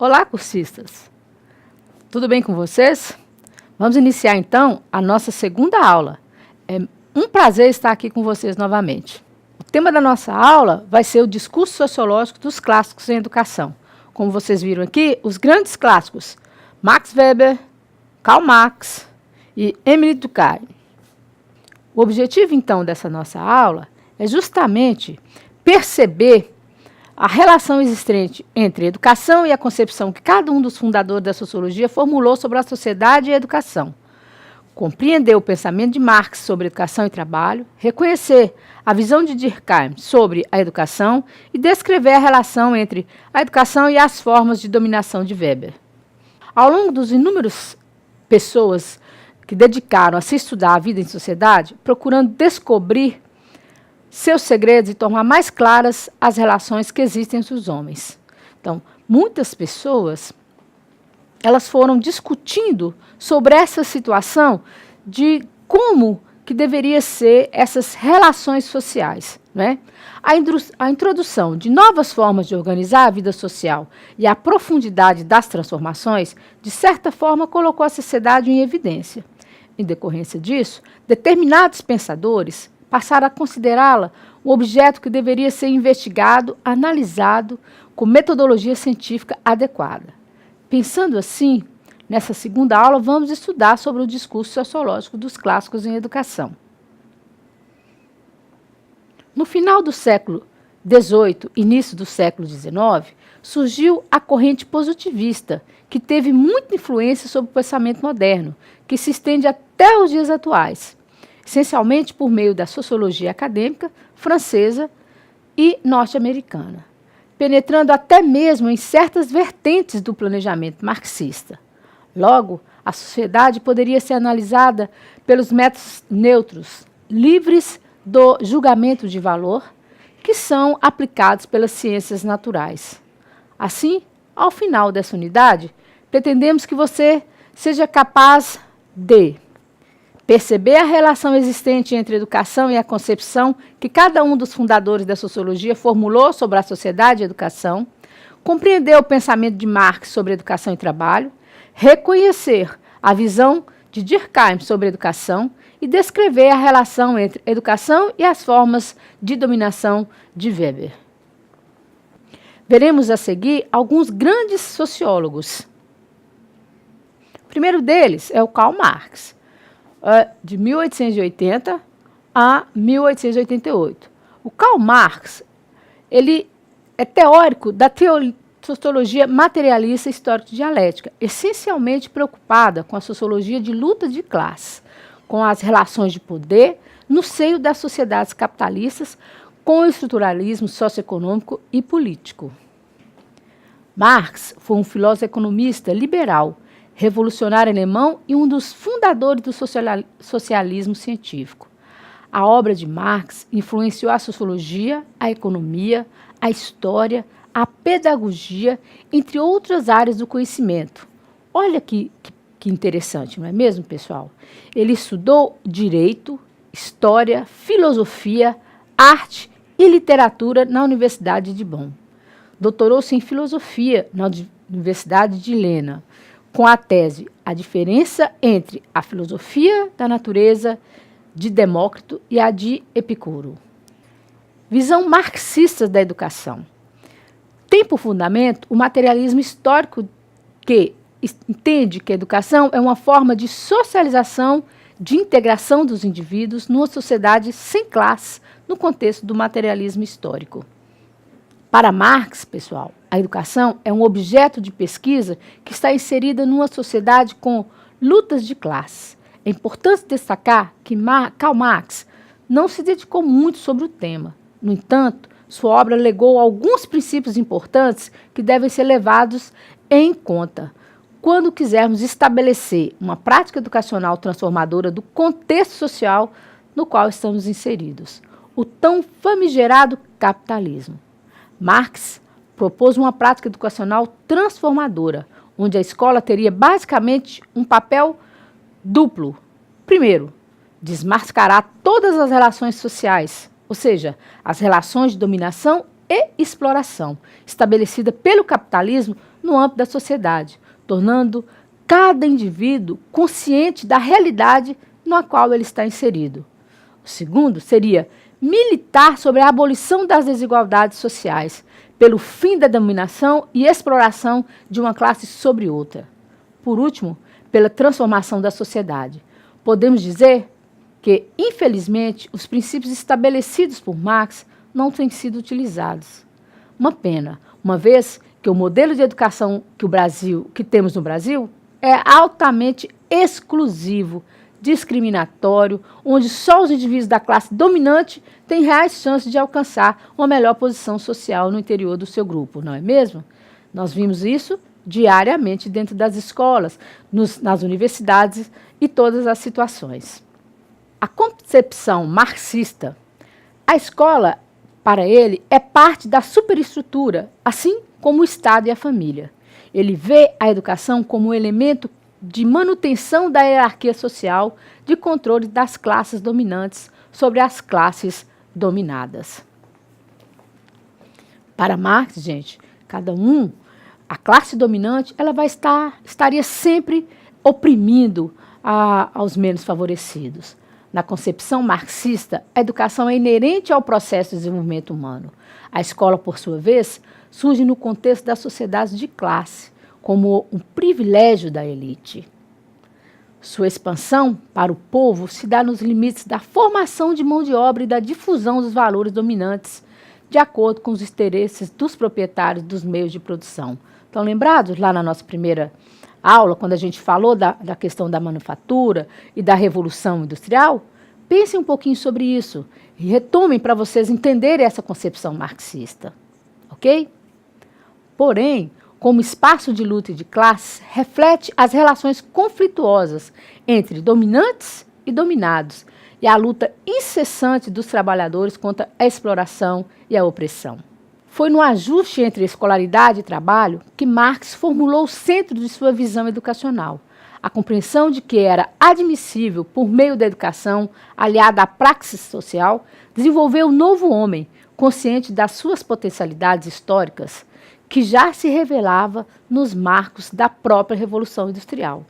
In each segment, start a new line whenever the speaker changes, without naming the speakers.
Olá, cursistas! Tudo bem com vocês? Vamos iniciar, então, a nossa segunda aula. É um prazer estar aqui com vocês novamente. O tema da nossa aula vai ser o discurso sociológico dos clássicos em educação. Como vocês viram aqui, os grandes clássicos, Max Weber, Karl Marx e Émile Durkheim. O objetivo, então, dessa nossa aula é justamente perceber a relação existente entre a educação e a concepção que cada um dos fundadores da sociologia formulou sobre a sociedade e a educação. Compreender o pensamento de Marx sobre educação e trabalho, reconhecer a visão de Durkheim sobre a educação e descrever a relação entre a educação e as formas de dominação de Weber. Ao longo dos inúmeras pessoas que dedicaram a se estudar a vida em sociedade, procurando descobrir seus segredos e tornar mais claras as relações que existem entre os homens. Então, muitas pessoas, elas foram discutindo sobre essa situação de como que deveria ser essas relações sociais, né? A introdução de novas formas de organizar a vida social e a profundidade das transformações, de certa forma, colocou a sociedade em evidência. Em decorrência disso, determinados pensadores passaram a considerá-la um objeto que deveria ser investigado, analisado com metodologia científica adequada. Pensando assim, nessa segunda aula, vamos estudar sobre o discurso sociológico dos clássicos em educação. No final do século XVIII, início do século XIX, surgiu a corrente positivista, que teve muita influência sobre o pensamento moderno, que se estende até os dias atuais, essencialmente por meio da sociologia acadêmica francesa e norte-americana, penetrando até mesmo em certas vertentes do planejamento marxista. Logo, a sociedade poderia ser analisada pelos métodos neutros, livres do julgamento de valor, que são aplicados pelas ciências naturais. Assim, ao final dessa unidade, pretendemos que você seja capaz de perceber a relação existente entre a educação e a concepção que cada um dos fundadores da sociologia formulou sobre a sociedade e a educação, compreender o pensamento de Marx sobre educação e trabalho, reconhecer a visão de Durkheim sobre a educação e descrever a relação entre a educação e as formas de dominação de Weber. Veremos a seguir alguns grandes sociólogos. O primeiro deles é o Karl Marx, de 1880 a 1888. O Karl Marx, ele é teórico da sociologia materialista histórico-dialética, essencialmente preocupada com a sociologia de luta de classe, com as relações de poder no seio das sociedades capitalistas, com o estruturalismo socioeconômico e político. Marx foi um filósofo economista liberal, revolucionário alemão e um dos fundadores do socialismo científico. A obra de Marx influenciou a sociologia, a economia, a história, a pedagogia, entre outras áreas do conhecimento. Olha que interessante, não é mesmo, pessoal? Ele estudou direito, história, filosofia, arte e literatura na Universidade de Bonn. Doutorou-se em filosofia na Universidade de Jena, com a tese A Diferença entre a Filosofia da Natureza de Demócrito e a de Epicuro. Visão marxista da educação. Tem por fundamento o materialismo histórico, que entende que a educação é uma forma de socialização, de integração dos indivíduos numa sociedade sem classe, no contexto do materialismo histórico. Para Marx, pessoal, a educação é um objeto de pesquisa que está inserida numa sociedade com lutas de classe. É importante destacar que Karl Marx não se dedicou muito sobre o tema. No entanto, sua obra legou alguns princípios importantes que devem ser levados em conta quando quisermos estabelecer uma prática educacional transformadora do contexto social no qual estamos inseridos, o tão famigerado capitalismo. Marx propôs uma prática educacional transformadora, onde a escola teria basicamente um papel duplo. Primeiro, desmascarar todas as relações sociais, ou seja, as relações de dominação e exploração, estabelecida pelo capitalismo no âmbito da sociedade, tornando cada indivíduo consciente da realidade na qual ele está inserido. O segundo seria militar sobre a abolição das desigualdades sociais, pelo fim da dominação e exploração de uma classe sobre outra. Por último, pela transformação da sociedade. Podemos dizer que, infelizmente, os princípios estabelecidos por Marx não têm sido utilizados. Uma pena, uma vez que o modelo de educação que temos no Brasil é altamente exclusivo, discriminatório, onde só os indivíduos da classe dominante têm reais chances de alcançar uma melhor posição social no interior do seu grupo, não é mesmo? Nós vimos isso diariamente dentro das escolas, nas universidades e todas as situações. A concepção marxista, a escola, para ele, é parte da superestrutura, assim como o Estado e a família. Ele vê a educação como um elemento de manutenção da hierarquia social, de controle das classes dominantes sobre as classes dominadas. Para Marx, gente, a classe dominante, ela estaria sempre oprimindo aos menos favorecidos. Na concepção marxista, a educação é inerente ao processo de desenvolvimento humano. A escola, por sua vez, surge no contexto das sociedades de classe, como um privilégio da elite. Sua expansão para o povo se dá nos limites da formação de mão de obra e da difusão dos valores dominantes, de acordo com os interesses dos proprietários dos meios de produção. Estão lembrados lá na nossa primeira aula, quando a gente falou da questão da manufatura e da revolução industrial? Pensem um pouquinho sobre isso e retomem para vocês entenderem essa concepção marxista, ok? Porém, como espaço de luta e de classe, reflete as relações conflituosas entre dominantes e dominados e a luta incessante dos trabalhadores contra a exploração e a opressão. Foi no ajuste entre escolaridade e trabalho que Marx formulou o centro de sua visão educacional, a compreensão de que era admissível, por meio da educação, aliada à praxis social, desenvolver um novo homem, consciente das suas potencialidades históricas, que já se revelava nos marcos da própria Revolução Industrial,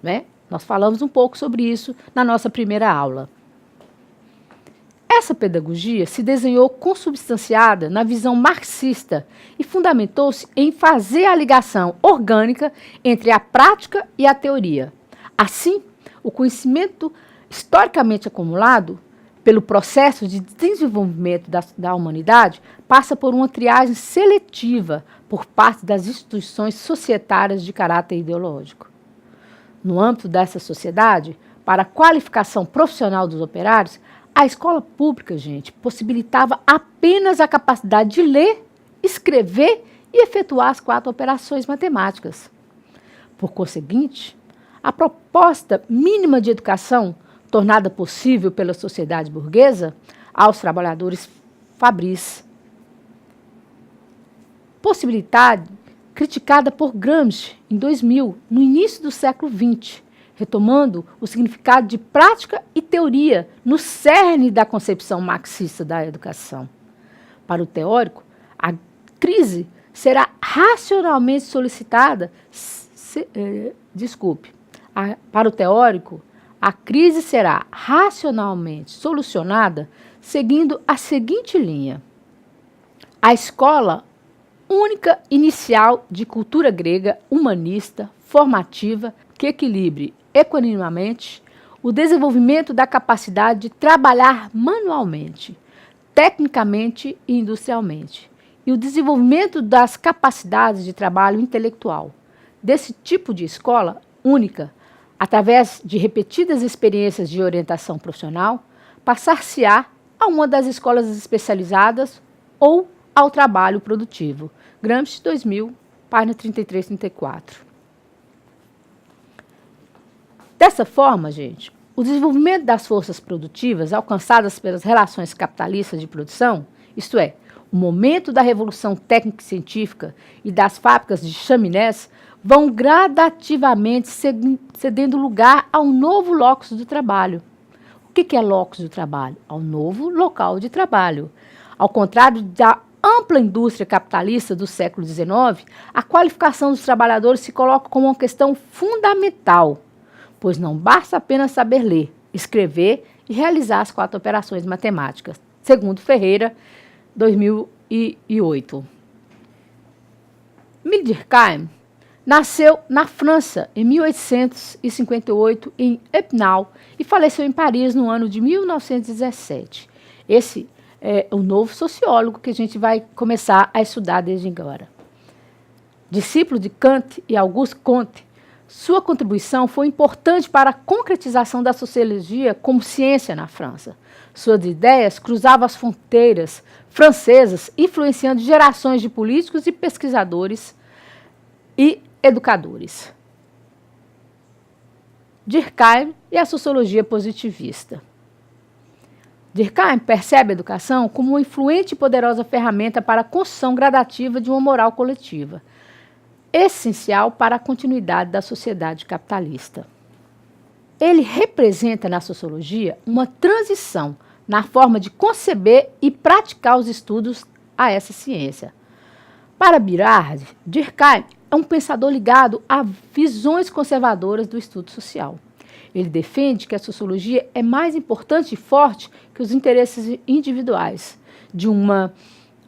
né? Nós falamos um pouco sobre isso na nossa primeira aula. Essa pedagogia se desenhou consubstanciada na visão marxista e fundamentou-se em fazer a ligação orgânica entre a prática e a teoria. Assim, o conhecimento historicamente acumulado pelo processo de desenvolvimento da humanidade passa por uma triagem seletiva por parte das instituições societárias de caráter ideológico. No âmbito dessa sociedade, para a qualificação profissional dos operários, a escola pública, gente, possibilitava apenas a capacidade de ler, escrever e efetuar as 4 operações matemáticas. Por conseguinte, a proposta mínima de educação, tornada possível pela sociedade burguesa, aos trabalhadores fabris. Possibilidade criticada por Gramsci em 2000, no início do século XX, retomando o significado de prática e teoria no cerne da concepção marxista da educação. Para o teórico, a crise será racionalmente solicitada. Para o teórico, a crise será racionalmente solucionada seguindo a seguinte linha: a escola única inicial de cultura grega humanista, formativa, que equilibre equanimamente o desenvolvimento da capacidade de trabalhar manualmente, tecnicamente e industrialmente, e o desenvolvimento das capacidades de trabalho intelectual. Desse tipo de escola única, através de repetidas experiências de orientação profissional, passar-se-á a uma das escolas especializadas ou ao trabalho produtivo. Gramsci, 2000, página 33 e 34. Dessa forma, gente, o desenvolvimento das forças produtivas alcançadas pelas relações capitalistas de produção, isto é, o momento da revolução técnica e científica e das fábricas de chaminés, vão gradativamente cedendo lugar a um novo locus do trabalho. O que é locus do trabalho? Ao novo local de trabalho. Ao contrário da ampla indústria capitalista do século XIX, a qualificação dos trabalhadores se coloca como uma questão fundamental, pois não basta apenas saber ler, escrever e realizar as 4 operações matemáticas, segundo Ferreira, 2008. Émile Durkheim nasceu na França em 1858, em Epinal, e faleceu em Paris no ano de 1917. Esse é o novo sociólogo que a gente vai começar a estudar desde agora. Discípulo de Kant e Auguste Comte, sua contribuição foi importante para a concretização da sociologia como ciência na França. Suas ideias cruzavam as fronteiras francesas, influenciando gerações de políticos e pesquisadores e educadores. Durkheim e a sociologia positivista. Durkheim percebe a educação como uma influente e poderosa ferramenta para a construção gradativa de uma moral coletiva, essencial para a continuidade da sociedade capitalista. Ele representa na sociologia uma transição na forma de conceber e praticar os estudos a essa ciência. Para Girard, Durkheim é um pensador ligado a visões conservadoras do estudo social. Ele defende que a sociologia é mais importante e forte que os interesses individuais de uma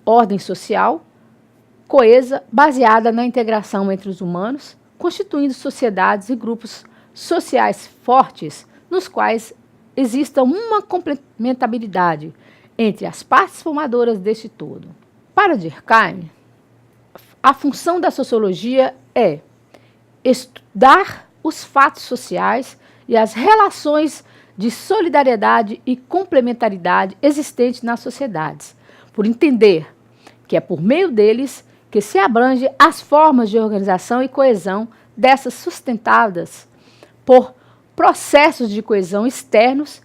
ordem social coesa, baseada na integração entre os humanos, constituindo sociedades e grupos sociais fortes, nos quais exista uma complementabilidade entre as partes formadoras deste todo. Para Durkheim, a função da sociologia é estudar os fatos sociais e as relações de solidariedade e complementaridade existentes nas sociedades, por entender que é por meio deles que se abrange as formas de organização e coesão dessas sustentadas por processos de coesão externos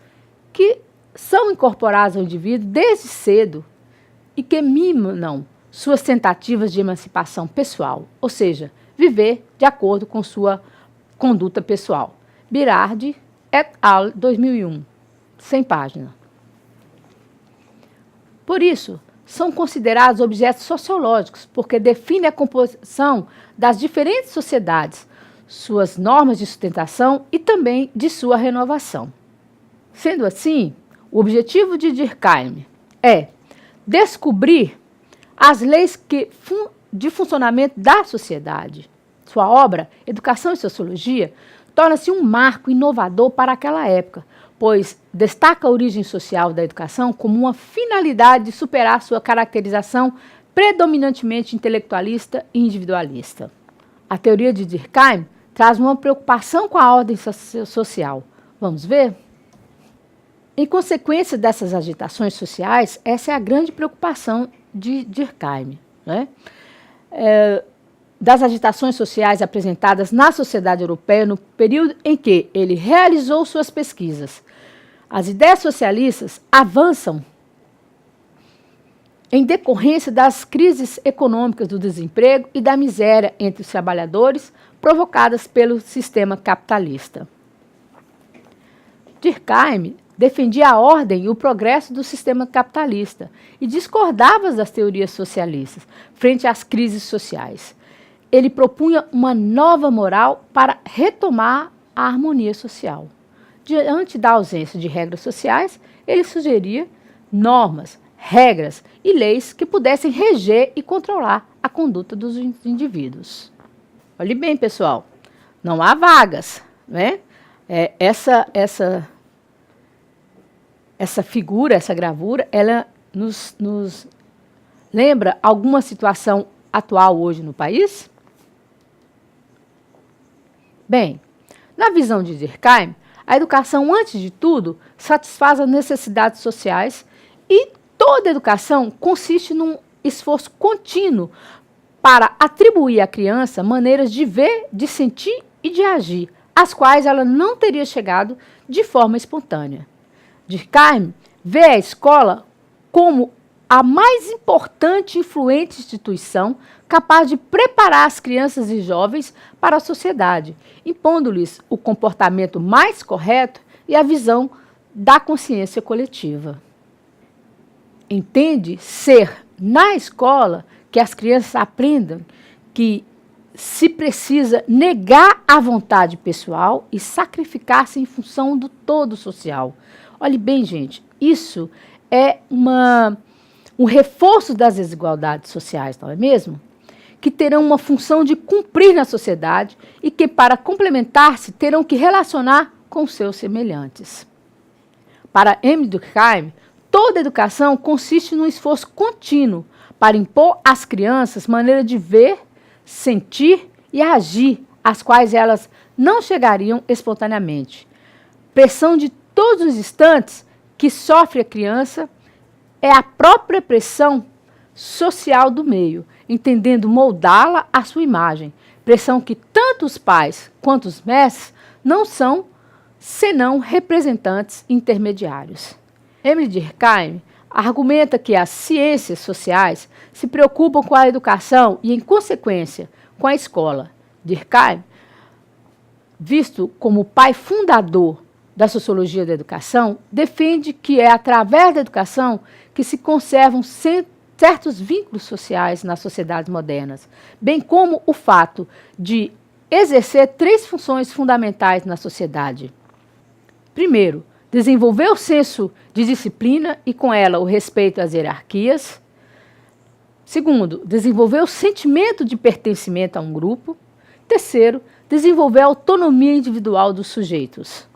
que são incorporados ao indivíduo desde cedo e que minam suas tentativas de emancipação pessoal, ou seja, viver de acordo com sua conduta pessoal. Girard et al. 2001, 100 páginas. Por isso, são considerados objetos sociológicos, porque definem a composição das diferentes sociedades, suas normas de sustentação e também de sua renovação. Sendo assim, o objetivo de Durkheim é descobrir as leis de funcionamento da sociedade. Sua obra, Educação e Sociologia, torna-se um marco inovador para aquela época, pois destaca a origem social da educação como uma finalidade de superar sua caracterização predominantemente intelectualista e individualista. A teoria de Durkheim traz uma preocupação com a ordem social. Vamos ver? Em consequência dessas agitações sociais, essa é a grande preocupação de Durkheim, né? Das agitações sociais apresentadas na sociedade europeia no período em que ele realizou suas pesquisas. As ideias socialistas avançam em decorrência das crises econômicas do desemprego e da miséria entre os trabalhadores provocadas pelo sistema capitalista. Durkheim defendia a ordem e o progresso do sistema capitalista e discordava das teorias socialistas frente às crises sociais. Ele propunha uma nova moral para retomar a harmonia social. Diante da ausência de regras sociais, ele sugeria normas, regras e leis que pudessem reger e controlar a conduta dos indivíduos. Olhe bem, pessoal, não há vagas, né? Essa figura, essa gravura, ela nos lembra alguma situação atual hoje no país? Bem, na visão de Durkheim, a educação, antes de tudo, satisfaz as necessidades sociais e toda educação consiste num esforço contínuo para atribuir à criança maneiras de ver, de sentir e de agir, às quais ela não teria chegado de forma espontânea. Durkheim vê a escola como a mais importante e influente instituição capaz de preparar as crianças e jovens para a sociedade, impondo-lhes o comportamento mais correto e a visão da consciência coletiva. Entende ser na escola que as crianças aprendam que se precisa negar a vontade pessoal e sacrificar-se em função do todo social. Olhe bem, gente, isso é um reforço das desigualdades sociais, não é mesmo? Que terão uma função de cumprir na sociedade e que, para complementar-se, terão que relacionar com seus semelhantes. Para Emile Durkheim, toda educação consiste num esforço contínuo para impor às crianças maneira de ver, sentir e agir, às quais elas não chegariam espontaneamente. Pressão de todos os instantes que sofre a criança é a própria pressão social do meio, entendendo moldá-la à sua imagem. Pressão que tanto os pais quanto os mestres não são senão representantes intermediários. Emile Durkheim argumenta que as ciências sociais se preocupam com a educação e, em consequência, com a escola. Durkheim, visto como o pai fundador da sociologia da educação, defende que é através da educação que se conservam certos vínculos sociais nas sociedades modernas, bem como o fato de exercer 3 funções fundamentais na sociedade. Primeiro, desenvolver o senso de disciplina e, com ela, o respeito às hierarquias. Segundo, desenvolver o sentimento de pertencimento a um grupo. Terceiro, desenvolver a autonomia individual dos sujeitos.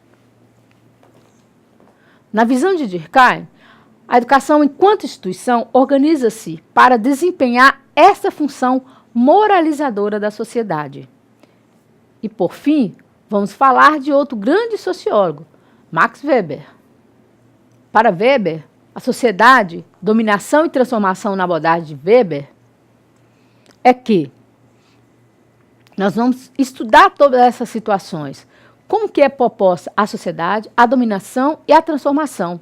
Na visão de Durkheim, a educação, enquanto instituição, organiza-se para desempenhar essa função moralizadora da sociedade. E, por fim, vamos falar de outro grande sociólogo, Max Weber. Para Weber, a sociedade, dominação e transformação na abordagem de Weber, é que nós vamos estudar todas essas situações. Como que é proposta a sociedade, a dominação e a transformação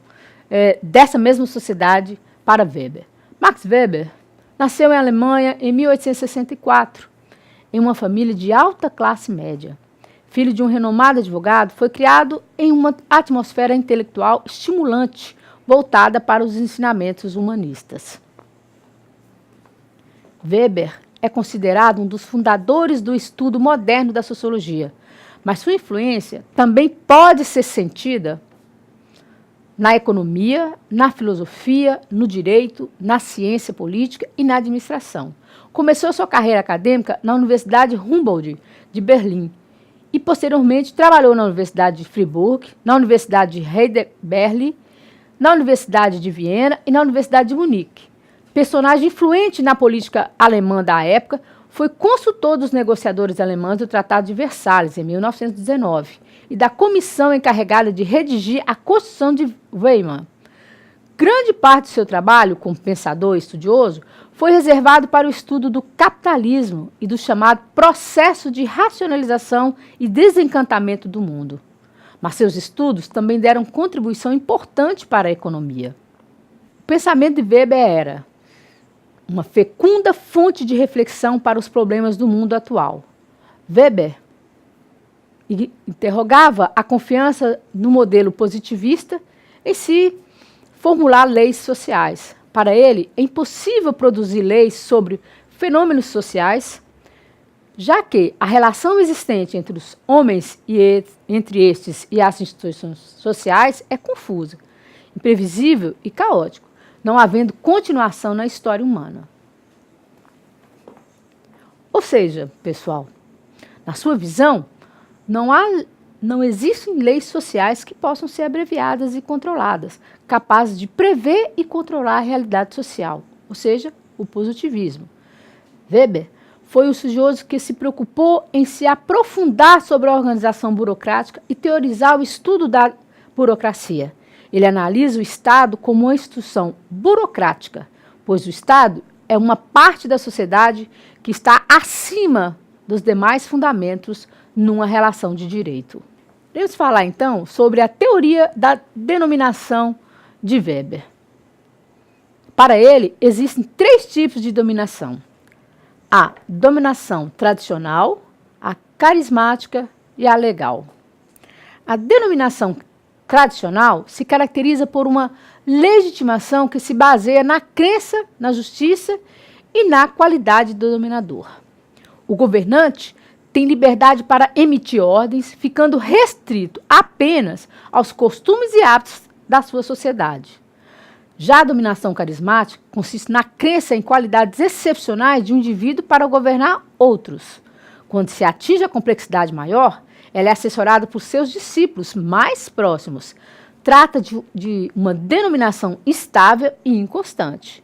dessa mesma sociedade para Weber. Max Weber nasceu em Alemanha em 1864, em uma família de alta classe média. Filho de um renomado advogado, foi criado em uma atmosfera intelectual estimulante, voltada para os ensinamentos humanistas. Weber é considerado um dos fundadores do estudo moderno da sociologia, mas sua influência também pode ser sentida na economia, na filosofia, no direito, na ciência política e na administração. Começou sua carreira acadêmica na Universidade Humboldt de Berlim e, posteriormente, trabalhou na Universidade de Friburgo, na Universidade de Heidelberg, na Universidade de Viena e na Universidade de Munique. Personagem influente na política alemã da época, foi consultor dos negociadores alemães do Tratado de Versalhes, em 1919, e da comissão encarregada de redigir a Constituição de Weimar. Grande parte do seu trabalho, como pensador e estudioso, foi reservado para o estudo do capitalismo e do chamado processo de racionalização e desencantamento do mundo. Mas seus estudos também deram contribuição importante para a economia. O pensamento de Weber era uma fecunda fonte de reflexão para os problemas do mundo atual. Weber interrogava a confiança no modelo positivista em se formular leis sociais. Para ele, é impossível produzir leis sobre fenômenos sociais, já que a relação existente entre os homens e entre estes e as instituições sociais é confusa, imprevisível e caótico, não havendo continuação na história humana. Ou seja, pessoal, na sua visão, não existem leis sociais que possam ser abreviadas e controladas, capazes de prever e controlar a realidade social, ou seja, o positivismo. Weber foi o estudioso que se preocupou em se aprofundar sobre a organização burocrática e teorizar o estudo da burocracia. Ele analisa o Estado como uma instituição burocrática, pois o Estado é uma parte da sociedade que está acima dos demais fundamentos numa relação de direito. Vamos falar, então, sobre a teoria da denominação de Weber. Para ele, existem 3 tipos de dominação: a dominação tradicional, a carismática e a legal. A denominação tradicional se caracteriza por uma legitimação que se baseia na crença, na justiça e na qualidade do dominador. O governante tem liberdade para emitir ordens, ficando restrito apenas aos costumes e hábitos da sua sociedade. Já a dominação carismática consiste na crença em qualidades excepcionais de um indivíduo para governar outros. Quando se atinge a complexidade maior, ela é assessorada por seus discípulos mais próximos. Trata de uma denominação estável e inconstante.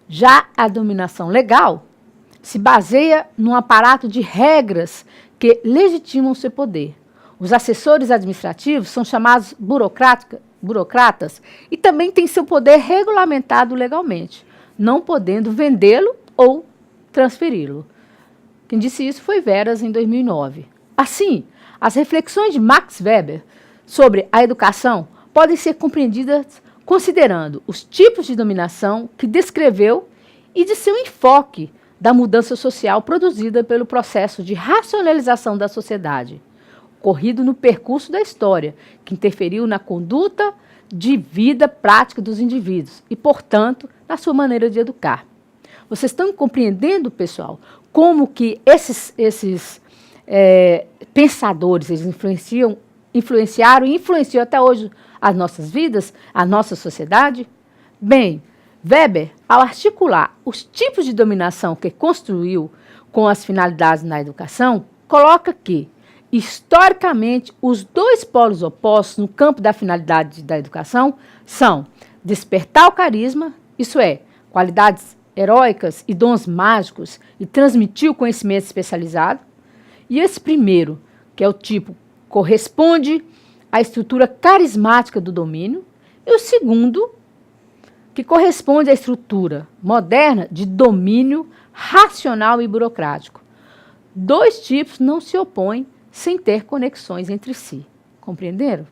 Já a dominação legal se baseia num aparato de regras que legitimam seu poder. Os assessores administrativos são chamados burocratas e também têm seu poder regulamentado legalmente, não podendo vendê-lo ou transferi-lo. Quem disse isso foi Veras, em 2009. Assim, as reflexões de Max Weber sobre a educação podem ser compreendidas considerando os tipos de dominação que descreveu e de seu enfoque da mudança social produzida pelo processo de racionalização da sociedade, ocorrido no percurso da história, que interferiu na conduta de vida prática dos indivíduos e, portanto, na sua maneira de educar. Vocês estão compreendendo, pessoal, como que esses pensadores eles influenciaram e influenciam até hoje as nossas vidas, a nossa sociedade? Bem, Weber, ao articular os tipos de dominação que construiu com as finalidades na educação, coloca que, historicamente, os dois polos opostos no campo da finalidade da educação são despertar o carisma, isso é, qualidades heróicas e dons mágicos, e transmitir o conhecimento especializado, e esse primeiro, que é o tipo, corresponde à estrutura carismática do domínio, e o segundo, que corresponde à estrutura moderna de domínio racional e burocrático. Dois tipos não se opõem sem ter conexões entre si. Compreenderam?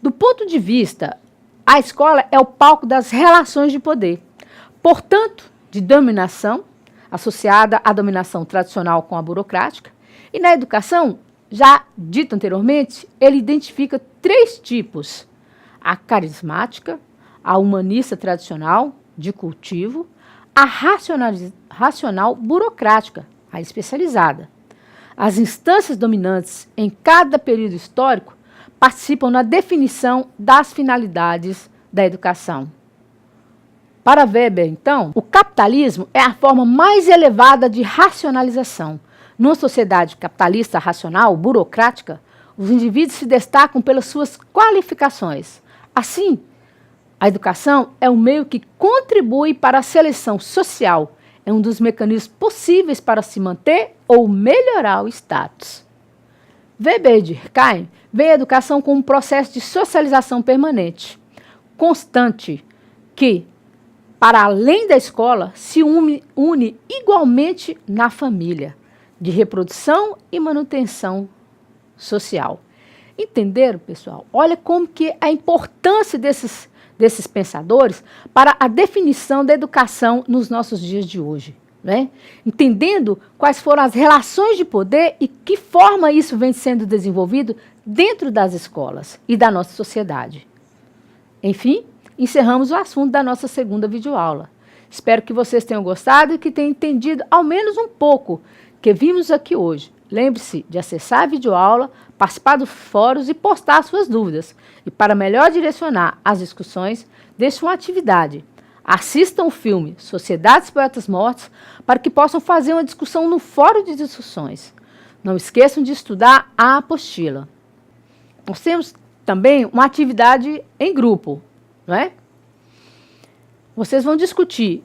Do ponto de vista, a escola é o palco das relações de poder, portanto, de dominação, associada à dominação tradicional com a burocrática, e na educação, já dito anteriormente, ele identifica três tipos: a carismática, a humanista tradicional, de cultivo, a racional burocrática, a especializada. As instâncias dominantes em cada período histórico participam na definição das finalidades da educação. Para Weber, então, o capitalismo é a forma mais elevada de racionalização. Numa sociedade capitalista racional, burocrática, os indivíduos se destacam pelas suas qualificações. Assim, a educação é um meio que contribui para a seleção social, é um dos mecanismos possíveis para se manter ou melhorar o status. Weber e Durkheim veem a educação como um processo de socialização permanente, constante, que, para além da escola, se une igualmente na família, de reprodução e manutenção social. Entenderam, pessoal? Olha como que a importância desses pensadores para a definição da educação nos nossos dias de hoje, né? Entendendo quais foram as relações de poder e que forma isso vem sendo desenvolvido dentro das escolas e da nossa sociedade. Enfim, encerramos o assunto da nossa segunda videoaula. Espero que vocês tenham gostado e que tenham entendido ao menos um pouco que vimos aqui hoje. Lembre-se de acessar a videoaula, participar dos fóruns e postar suas dúvidas. E para melhor direcionar as discussões, deixe uma atividade. Assistam o filme Sociedades Poetas Mortos para que possam fazer uma discussão no fórum de discussões. Não esqueçam de estudar a apostila. Nós temos também uma atividade em grupo, não é? Vocês vão discutir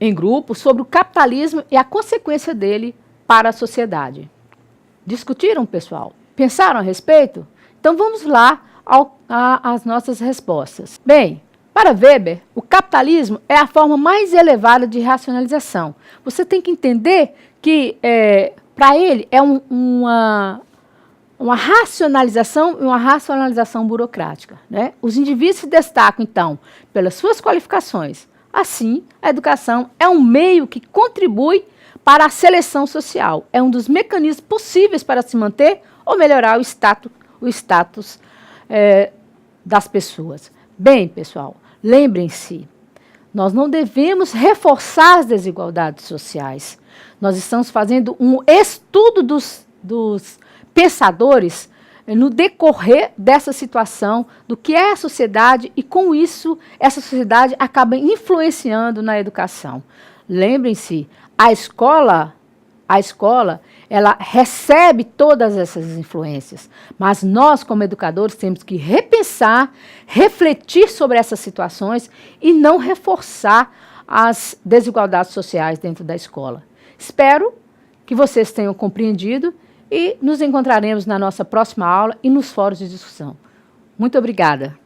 em grupo sobre o capitalismo e a consequência dele para a sociedade. Discutiram, pessoal? Pensaram a respeito? Então vamos lá às nossas respostas. Bem, para Weber, o capitalismo é a forma mais elevada de racionalização. Você tem que entender que, para ele, é uma racionalização e uma racionalização burocrática, né? Os indivíduos se destacam, então, pelas suas qualificações. Assim, a educação é um meio que contribui para a seleção social. É um dos mecanismos possíveis para se manter ou melhorar o status das pessoas. Bem, pessoal, lembrem-se, nós não devemos reforçar as desigualdades sociais. Nós estamos fazendo um estudo dos pensadores no decorrer dessa situação, do que é a sociedade, e com isso, essa sociedade acaba influenciando na educação. Lembrem-se, a escola, ela recebe todas essas influências, mas nós, como educadores, temos que repensar, refletir sobre essas situações e não reforçar as desigualdades sociais dentro da escola. Espero que vocês tenham compreendido e nos encontraremos na nossa próxima aula e nos fóruns de discussão. Muito obrigada.